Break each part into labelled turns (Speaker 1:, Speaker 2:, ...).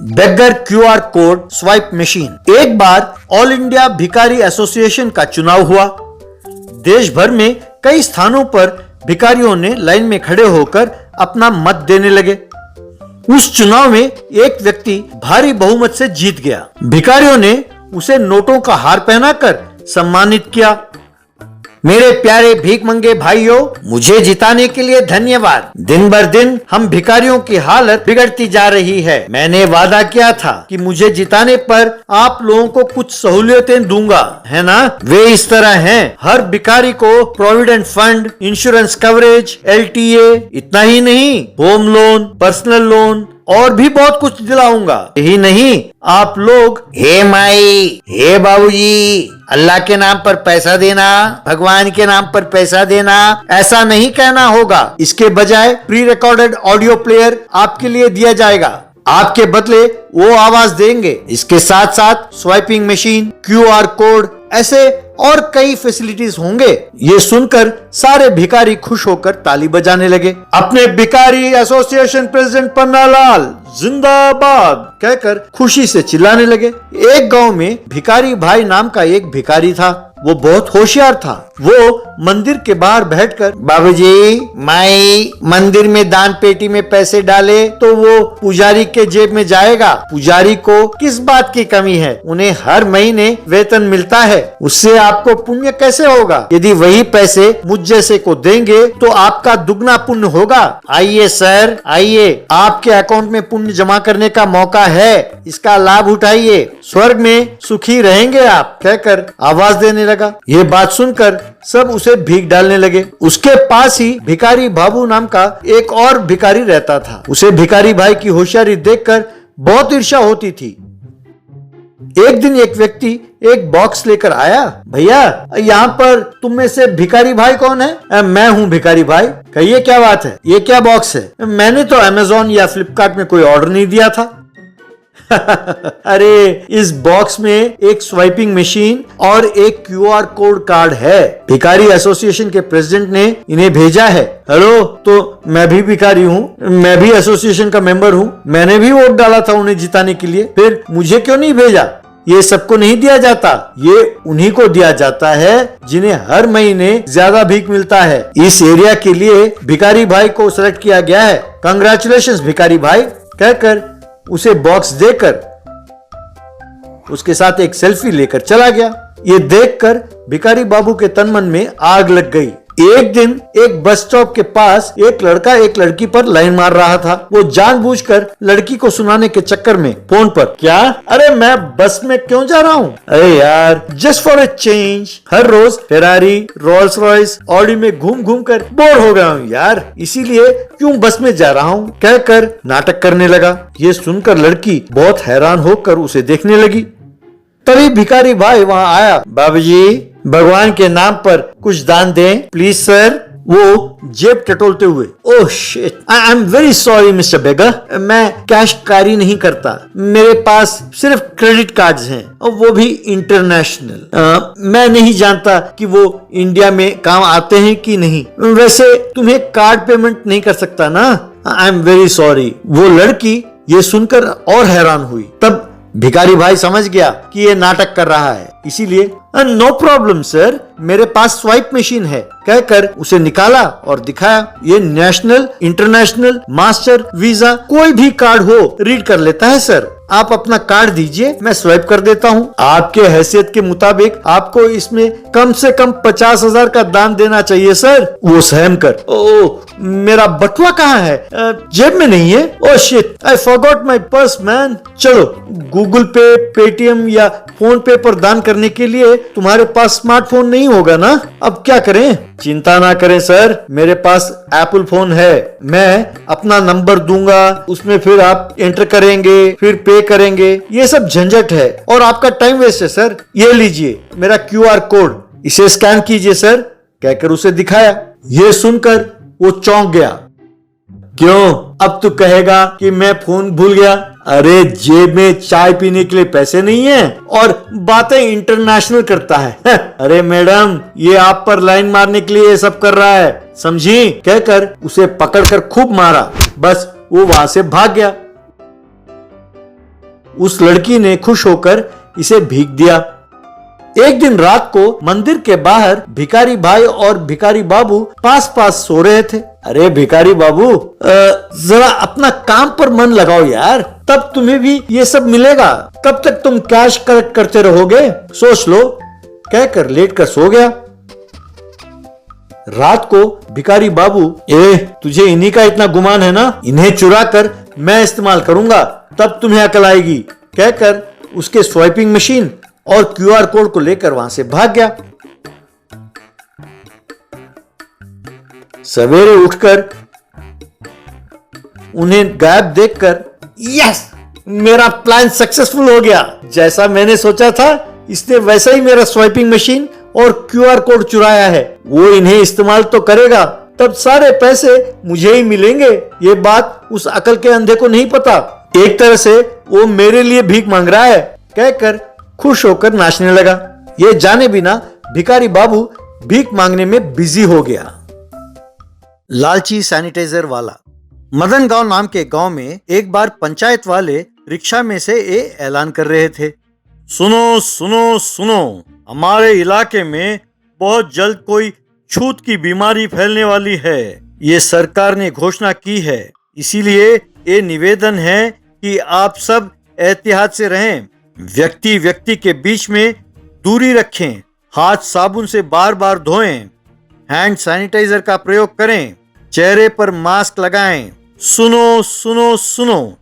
Speaker 1: बेगर QR code swipe machine. एक बार all India भिखारी association का चुनाव हुआ। देश भर में कई स्थानों पर भिखारियों ने लाइन में खड़े होकर अपना मत देने लगे। उस चुनाव में एक व्यक्ति भारी बहुमत से जीत गया। भिखारियों ने उसे नोटों का हार पहनाकर सम्मानित किया। मेरे प्यारे भीख मंगे भाइयों, मुझे जिताने के लिए धन्यवाद। दिन बर दिन हम भिखारियों की हालत बिगड़ती जा रही है। मैंने वादा किया था कि मुझे जिताने पर आप लोगों को कुछ सहूलियतें दूंगा, है ना? वे इस तरह हैं। हर भिखारी को provident fund, insurance coverage, LTA, इतना ही नहीं, होम लोन, पर्सनल लोन और भी बहुत कुछ दिलाऊंगा। यही नहीं, आप लोग हे माई, हे बाबूजी, अल्लाह के नाम पर पैसा देना, भगवान के नाम पर पैसा देना, ऐसा नहीं कहना होगा। इसके बजाय प्री रिकॉर्डेड ऑडियो प्लेयर आपके लिए दिया जाएगा। आपके बदले वो आवाज देंगे। इसके साथ साथ स्वाइपिंग मशीन, QR कोड, ऐसे और कई फैसिलिटीज होंगे। ये सुनकर सारे भिखारी खुश होकर ताली बजाने लगे। अपने भिखारी एसोसिएशन प्रेसिडेंट पन्नालाल जिंदाबाद कहकर खुशी से चिल्लाने लगे। एक गांव में भिखारी भाई नाम का एक भिखारी था। वो बहुत होशियार था। वो मंदिर के बाहर बैठकर, बाबूजी, माई, मंदिर में दान पेटी में पैसे डाले तो वो पुजारी के जेब में जाएगा। पुजारी को किस बात की कमी है? उन्हें हर महीने वेतन मिलता है। उससे आपको पुण्य कैसे होगा? यदि वही पैसे मुझ जैसे को देंगे तो आपका दुगना पुण्य होगा। आइए सर, आइए, आपके अकाउंट में पुण्य जमा करने का मौका है। इसका लाभ उठाइए, स्वर्ग में सुखी रहेंगे आप, कहकर आवाज देने लगा। ये बात सुनकर सब उसे भीख डालने लगे। उसके पास ही भिखारी बाबू नाम का एक और भिखारी रहता था। उसे भिखारी भाई की होशियारी देखकर बहुत ईर्ष्या होती थी। एक दिन एक व्यक्ति एक बॉक्स लेकर आया। भैया, यहाँ पर तुम में से भिखारी भाई कौन है? मैं हूँ भिखारी भाई। कहिए क्या बात है? ये क्या बॉक्स है? मैंने तो अमेज़न या फ्लिपकार्ट में कोई ऑर्डर नहीं दिया था। अरे, इस बॉक्स में एक स्वाइपिंग मशीन और एक QR कोड कार्ड है। भिखारी एसोसिएशन के प्रेसिडेंट ने इन्हें भेजा है। हेलो, तो मैं भी भिखारी हूँ, मैं भी एसोसिएशन का मेंबर हूँ। मैंने भी वोट डाला था उन्हें जिताने के लिए। फिर मुझे क्यों नहीं भेजा? ये सबको नहीं दिया जाता, ये उन्हीं को दिया जाता है जिन्हें हर महीने ज्यादा भीख मिलता है। इस एरिया के लिए भिखारी भाई को सेलेक्ट किया गया है। कांग्रेचुलेशंस भिखारी भाई, कहकर उसे बॉक्स देकर उसके साथ एक सेल्फी लेकर चला गया। ये देखकर भिखारी बाबू के तन मन में आग लग गई। एक दिन एक बस स्टॉप के पास एक लड़का एक लड़की पर लाइन मार रहा था। वो जानबूझकर लड़की को सुनाने के चक्कर में फोन पर, क्या? अरे मैं बस में क्यों जा रहा हूँ? अरे यार, जस्ट फॉर ए चेंज, हर रोज फेरारी, रोल्स रॉयस, ऑडी में घूम घूम कर बोर हो गया हूँ यार, इसीलिए क्यों बस में जा रहा हूँ, कहकर नाटक करने लगा। ये सुनकर लड़की बहुत हैरान होकर उसे देखने लगी। तभी भिखारी भाई वहाँ आया। बाबूजी, भगवान के नाम पर कुछ दान दें प्लीज सर। वो जेब टटोलते हुए, oh shit, I am very sorry mister beggar, मैं कैश कैरी नहीं करता, मेरे पास सिर्फ क्रेडिट कार्ड्स हैं और वो भी इंटरनेशनल। मैं नहीं जानता कि वो इंडिया में काम आते हैं कि नहीं। वैसे तुम्हें कार्ड पेमेंट नहीं कर सकता ना? आई एम वेरी सॉरी। वो लड़की ये सुनकर और हैरान हुई। तब भिखारी भाई समझ गया कि ये नाटक कर रहा है, इसीलिए नो प्रॉब्लम सर, मेरे पास स्वाइप मशीन है, कहकर उसे निकाला और दिखाया। ये नेशनल, इंटरनेशनल, मास्टर, वीजा कोई भी कार्ड हो रीड कर लेता है सर। आप अपना कार्ड दीजिए, मैं स्वाइप कर देता हूँ। आपके हैसियत के मुताबिक आपको इसमें कम से कम 50,000 का दान देना चाहिए सर। वो सहम कर, ओ मेरा बटुआ कहाँ है? जेब में नहीं है। Oh shit, I forgot my purse man. चलो, गूगल पे, पेटीएम या फोन पे पर दान करने के लिए तुम्हारे पास स्मार्टफोन नहीं होगा ना? अब क्या करें? चिंता ना करें सर, मेरे पास एप्पल फोन है। मैं अपना नंबर दूंगा, उसमें फिर आप एंटर करेंगे, फिर पे करेंगे। ये सब झंझट है और आपका टाइम वेस्ट है सर। ये लीजिए मेरा QR कोड, इसे स्कैन कीजिए सर, कहकर उसे दिखाया। ये सुनकर वो चौंक गया। क्यों? अब तू कहेगा कि मैं फोन भूल गया? अरे, जेब में चाय पीने के लिए पैसे नहीं है और बातें इंटरनेशनल करता है। अरे मैडम, ये आप पर लाइन मारने के लिए ये सब कर रहा है, समझी? कहकर उसे पकड़कर खूब मारा। बस वो वहां से भाग गया। उस लड़की ने खुश होकर इसे भीख दिया। एक दिन रात को मंदिर के बाहर भिखारी भाई और भिखारी बाबू पास पास सो रहे थे। अरे भिखारी बाबू, जरा अपना काम पर मन लगाओ यार, तब तुम्हें भी ये सब मिलेगा। कब तक तुम कैश कलेक्ट करते रहोगे, सोच लो, कहकर लेट कर सो गया। रात को भिखारी बाबू, तुझे इन्हीं का इतना गुमान है ना, इन्हें चुरा कर मैं इस्तेमाल करूंगा, तब तुम्हें अकल आएगी, कहकर उसके स्वाइपिंग मशीन और क्यूआर कोड को लेकर वहां से भाग गया। सवेरे उठकर उन्हें गायब देखकर, यस, मेरा प्लान सक्सेसफुल हो गया। जैसा मैंने सोचा था, इसने वैसा ही मेरा स्वाइपिंग मशीन और क्यूआर कोड चुराया है। वो इन्हें इस्तेमाल तो करेगा, तब सारे पैसे मुझे ही मिलेंगे। ये बात उस अकल के अंधे को नहीं पता। एक तरह से वो मेरे लिए भीख मांग रहा है, कहकर खुश होकर नाचने लगा। ये जाने बिना भिखारी बाबू भीख मांगने में बिजी हो गया। लालची सैनिटाइजर वाला। मदन गांव नाम के गांव में एक बार पंचायत वाले रिक्शा में से ये ऐलान कर रहे थे, सुनो सुनो सुनो, हमारे इलाके में बहुत जल्द कोई छूत की बीमारी फैलने वाली है। ये सरकार ने घोषणा की है, इसीलिए ये निवेदन है कि आप सब एहतियात से रहें, व्यक्ति व्यक्ति के बीच में दूरी रखें, हाथ साबुन से बार बार धोएं, हैंड सैनिटाइजर का प्रयोग करें, चेहरे पर मास्क लगाएं, सुनो सुनो सुनो,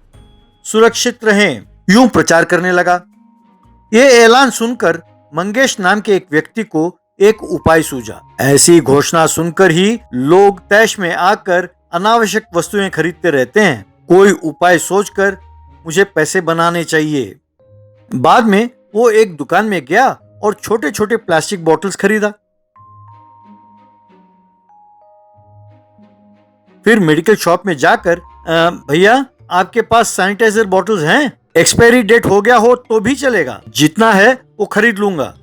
Speaker 1: सुरक्षित रहें, यूं प्रचार करने लगा। ये ऐलान सुनकर मंगेश नाम के एक व्यक्ति को एक उपाय सूझा। ऐसी घोषणा सुनकर ही लोग तैश में आकर अनावश्यक वस्तुएं खरीदते रहते हैं। कोई उपाय सोचकर मुझे पैसे बनाने चाहिए। बाद में वो एक दुकान में गया और छोटे छोटे प्लास्टिक बॉटल्स खरीदा। फिर मेडिकल शॉप में जाकर, भैया आपके पास सैनिटाइजर बॉटल्स हैं? एक्सपायरी डेट हो गया हो तो भी चलेगा, जितना है वो खरीद लूंगा।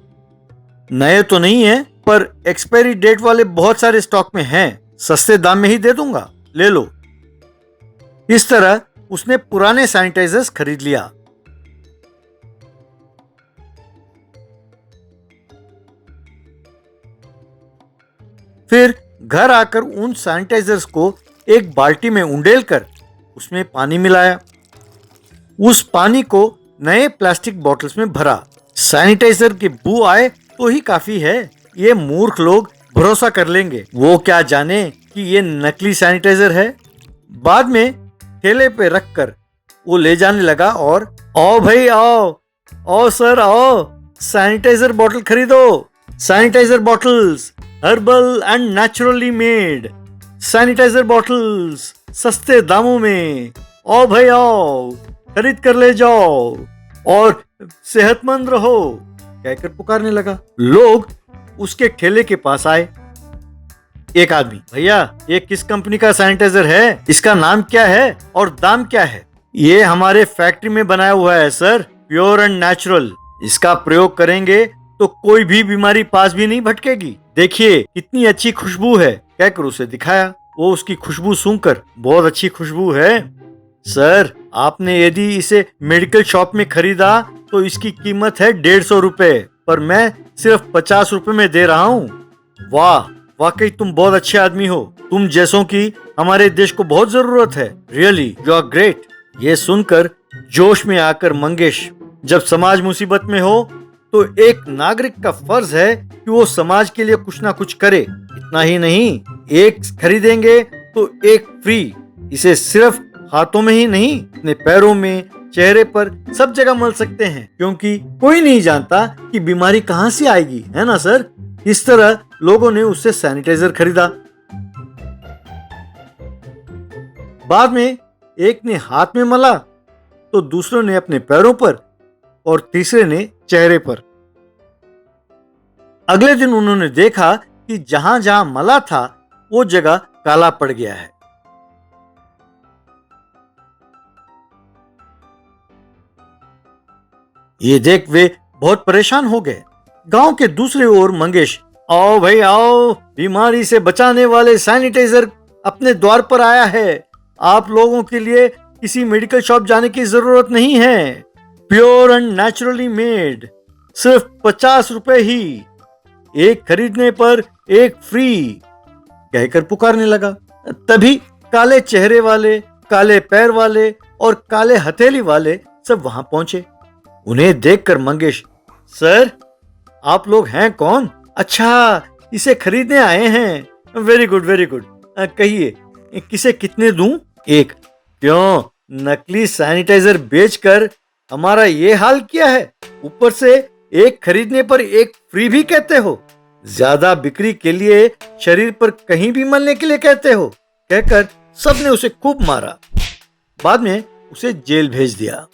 Speaker 1: नए तो नहीं है, पर एक्सपायरी डेट वाले बहुत सारे स्टॉक में हैं, सस्ते दाम में ही दे दूंगा, ले लो। इस तरह उसने पुराने सैनिटाइजर्स खरीद लिया। फिर घर आकर उन सैनिटाइजर्स को एक बाल्टी में उंडेल कर उसमें पानी मिलाया। उस पानी को नए प्लास्टिक बॉटल्स में भरा। सैनिटाइजर की बू आए तो ही काफी है, ये मूर्ख लोग भरोसा कर लेंगे, वो क्या जाने कि ये नकली सैनिटाइजर है। बाद में ठेले पे रखकर वो ले जाने लगा और, आओ भाई आओ सर आओ, सैनिटाइजर बॉटल खरीदो, sanitiser bottles herbal and naturally made, sanitiser bottles सस्ते दामों में, आओ भाई आओ, खरीद कर ले जाओ और सेहतमंद रहो, कहकर पुकारने लगा। लोग उसके ठेले के पास आए। एक आदमी, भैया ये किस कंपनी का सैनिटाइजर है, इसका नाम क्या है और दाम क्या है? ये हमारे फैक्ट्री में बनाया हुआ है सर, प्योर एंड नेचुरल, इसका प्रयोग करेंगे तो कोई भी बीमारी पास भी नहीं भटकेगी, देखिए कितनी अच्छी खुशबू है, कहकर उसे दिखाया। वो उसकी खुशबू सूंघकर, बहुत अच्छी खुशबू है सर, आपने यदि इसे मेडिकल शॉप में खरीदा तो इसकी कीमत है 150 रुपए, पर मैं सिर्फ 50 रुपए में दे रहा हूँ। वाह, वाकई तुम बहुत अच्छे आदमी हो, तुम जैसों की हमारे देश को बहुत जरूरत है, रियली यू आर ग्रेट। ये सुनकर जोश में आकर मंगेश, जब समाज मुसीबत में हो तो एक नागरिक का फर्ज है कि वो समाज के लिए कुछ ना कुछ करे। इतना ही नहीं, एक खरीदेंगे तो एक फ्री। इसे सिर्फ हाथों में ही नहीं, अपने पैरों में, चेहरे पर, सब जगह मल सकते हैं, क्योंकि कोई नहीं जानता कि बीमारी कहां से आएगी, है ना सर। इस तरह लोगों ने उससे सैनिटाइजर खरीदा। बाद में एक ने हाथ में मला तो दूसरे ने अपने पैरों पर और तीसरे ने चेहरे पर। अगले दिन उन्होंने देखा कि जहां जहां मला था वो जगह काला पड़ गया है। ये देख वे बहुत परेशान हो गए। गांव के दूसरे ओर मंगेश, आओ भाई आओ, बीमारी से बचाने वाले सैनिटाइजर अपने द्वार पर आया है। आप लोगों के लिए किसी मेडिकल शॉप जाने की जरूरत नहीं है। प्योर एंड नेचुरली मेड, सिर्फ 50 रुपए ही, एक खरीदने पर एक फ्री कहकर पुकारने लगा। तभी काले चेहरे वाले, काले पैर वाले और काले हथेली वाले सब वहां पहुंचे। उन्हें देखकर मंगेश, सर आप लोग हैं कौन? अच्छा, इसे खरीदने आए हैं। वेरी गुड वेरी गुड, कहिए किसे कितने दूं? एक। क्यों, नकली सैनिटाइजर बेचकर हमारा ये हाल किया है, ऊपर से एक खरीदने पर एक फ्री भी कहते हो? ज्यादा बिक्री के लिए शरीर पर कहीं भी मलने के लिए कहते हो? कहकर सबने उसे खूब मारा। बाद में उसे जेल भेज दिया।